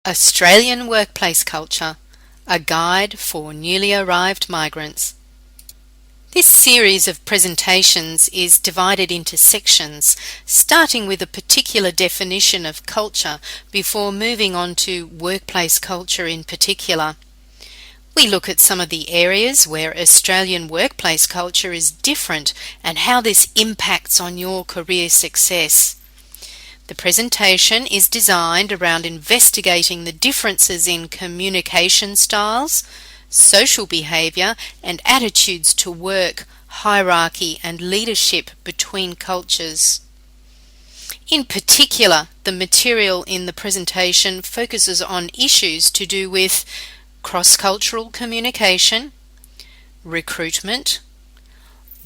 Australian Workplace Culture, a guide for newly arrived migrants. This series of presentations is divided into sections, starting with a particular definition of culture before moving on to workplace culture in particular. We look at some of the areas where Australian workplace culture is different and how this impacts on your career success. The presentation is designed around investigating the differences in communication styles, social behaviour and attitudes to work, hierarchy and leadership between cultures. In particular, the material in the presentation focuses on issues to do with cross-cultural communication, recruitment,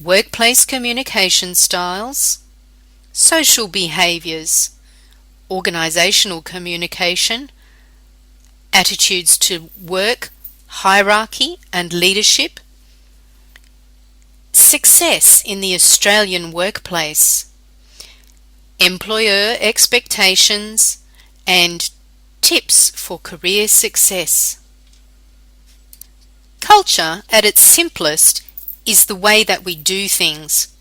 workplace communication styles, social behaviours, organisational communication, attitudes to work, hierarchy and leadership, success in the Australian workplace, employer expectations, and tips for career success. Culture, at its simplest, is the way that we do things.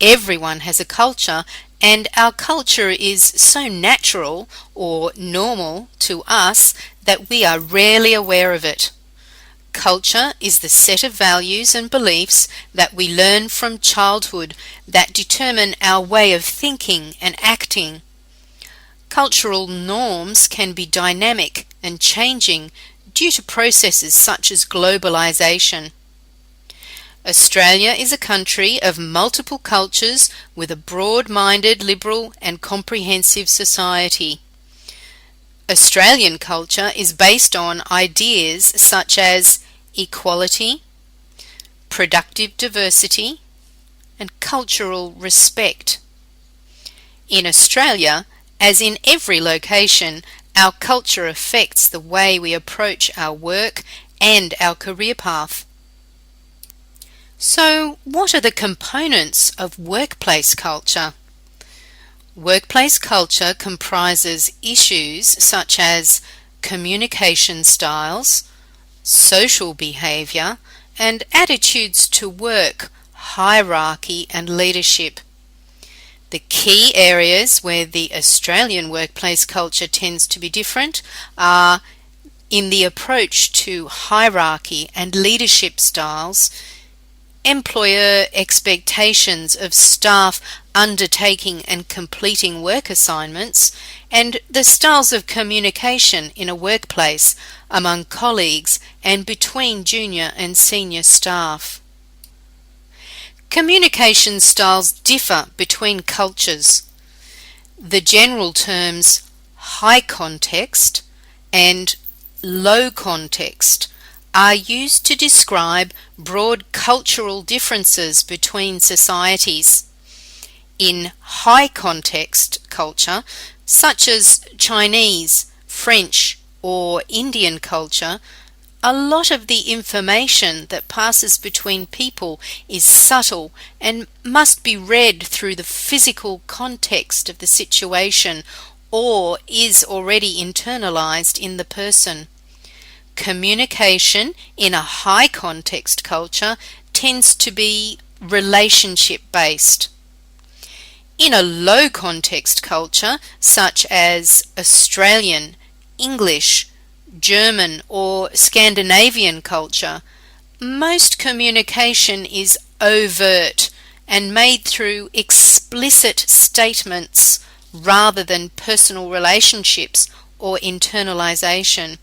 Everyone has a culture, and our culture is so natural or normal to us that we are rarely aware of it. Culture is the set of values and beliefs that we learn from childhood that determine our way of thinking and acting. Cultural norms can be dynamic and changing due to processes such as globalization. Australia is a country of multiple cultures with a broad-minded, liberal and comprehensive society. Australian culture is based on ideas such as equality, productive diversity and cultural respect. In Australia, as in every location, our culture affects the way we approach our work and our career path. So, what are the components of workplace culture? Workplace culture comprises issues such as communication styles, social behaviour, and attitudes to work, hierarchy and leadership. The key areas where the Australian workplace culture tends to be different are in the approach to hierarchy and leadership styles, employer expectations of staff undertaking and completing work assignments, and the styles of communication in a workplace among colleagues and between junior and senior staff. Communication styles differ between cultures. The general terms high context and low context are used to describe broad cultural differences between societies. In high context culture, such as Chinese, French or Indian culture, a lot of the information that passes between people is subtle and must be read through the physical context of the situation or is already internalized in the person. Communication in a high context culture tends to be relationship based. In a low context culture, such as Australian, English, German or Scandinavian culture, most communication is overt and made through explicit statements rather than personal relationships or internalization.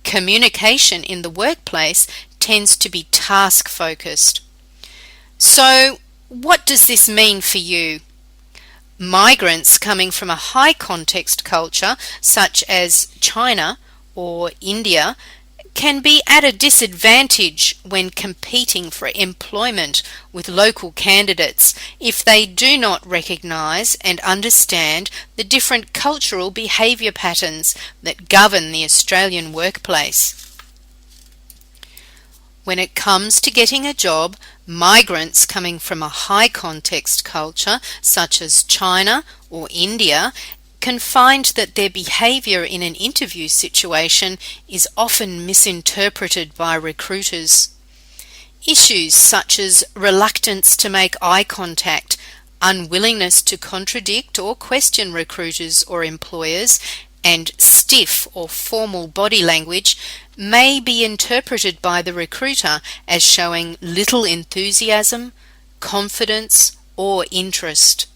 Communication in the workplace tends to be task-focused. So, what does this mean for you? Migrants coming from a high-context culture, such as China or India, can be at a disadvantage when competing for employment with local candidates if they do not recognise and understand the different cultural behaviour patterns that govern the Australian workplace. When it comes to getting a job, migrants coming from a high context culture such as China or India can find that their behavior in an interview situation is often misinterpreted by recruiters. Issues such as reluctance to make eye contact, unwillingness to contradict or question recruiters or employers, and stiff or formal body language may be interpreted by the recruiter as showing little enthusiasm, confidence, or interest.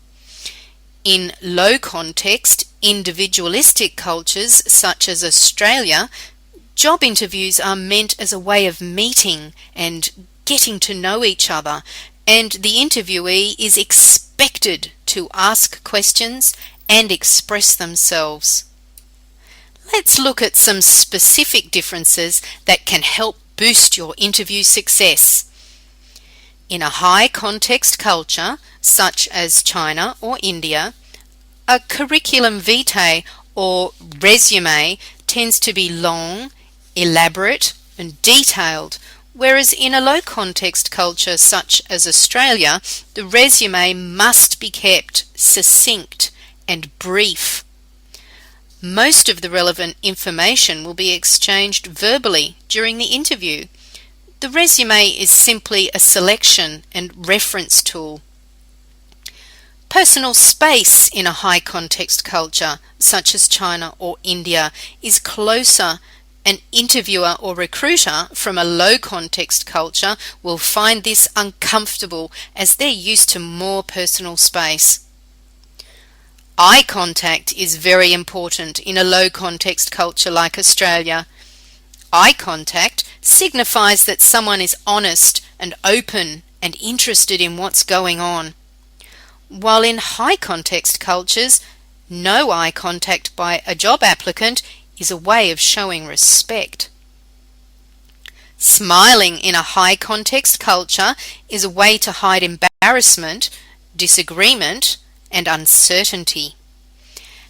In low-context, individualistic cultures such as Australia, job interviews are meant as a way of meeting and getting to know each other, and the interviewee is expected to ask questions and express themselves. Let's look at some specific differences that can help boost your interview success. In a high-context culture, such as China or India, a curriculum vitae or resume tends to be long, elaborate, and detailed, whereas in a low-context culture such as Australia, the resume must be kept succinct and brief. Most of the relevant information will be exchanged verbally during the interview. The resume is simply a selection and reference tool. Personal space in a high-context culture, such as China or India, is closer. An interviewer or recruiter from a low-context culture will find this uncomfortable as they're used to more personal space. Eye contact is very important in a low-context culture like Australia. Eye contact signifies that someone is honest and open and interested in what's going on. While in high-context cultures, no eye contact by a job applicant is a way of showing respect. Smiling in a high-context culture is a way to hide embarrassment, disagreement, and uncertainty.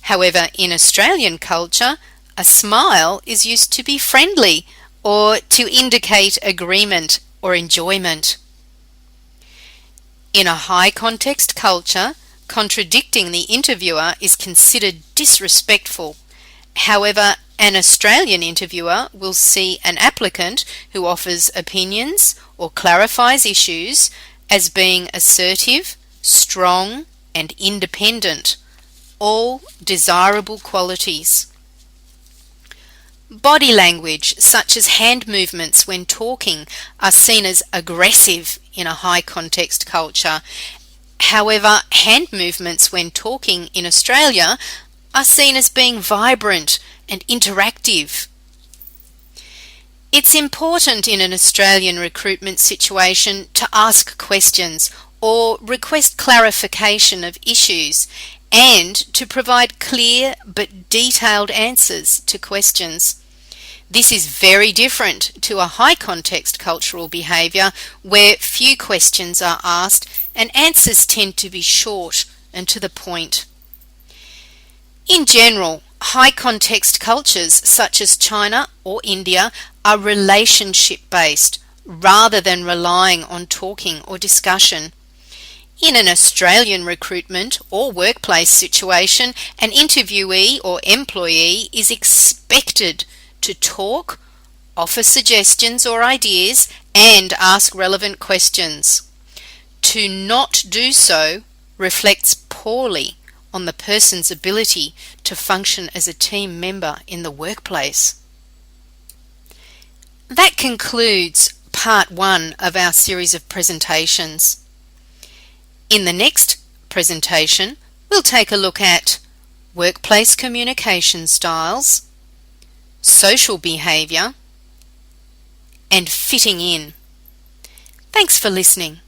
However, in Australian culture, a smile is used to be friendly or to indicate agreement or enjoyment. In a high-context culture, contradicting the interviewer is considered disrespectful. However, an Australian interviewer will see an applicant who offers opinions or clarifies issues as being assertive, strong, and independent, all desirable qualities. Body language, such as hand movements when talking, are seen as aggressive in a high-context culture. However, hand movements when talking in Australia are seen as being vibrant and interactive. It's important in an Australian recruitment situation to ask questions or request clarification of issues and to provide clear but detailed answers to questions. This is very different to a high-context cultural behaviour where few questions are asked and answers tend to be short and to the point. In general, high-context cultures such as China or India are relationship-based rather than relying on talking or discussion. In an Australian recruitment or workplace situation, an interviewee or employee is expected to talk, offer suggestions or ideas, and ask relevant questions. To not do so reflects poorly on the person's ability to function as a team member in the workplace. That concludes part 1 of our series of presentations. In the next presentation, we'll take a look at workplace communication styles, social behaviour, and fitting in. Thanks for listening.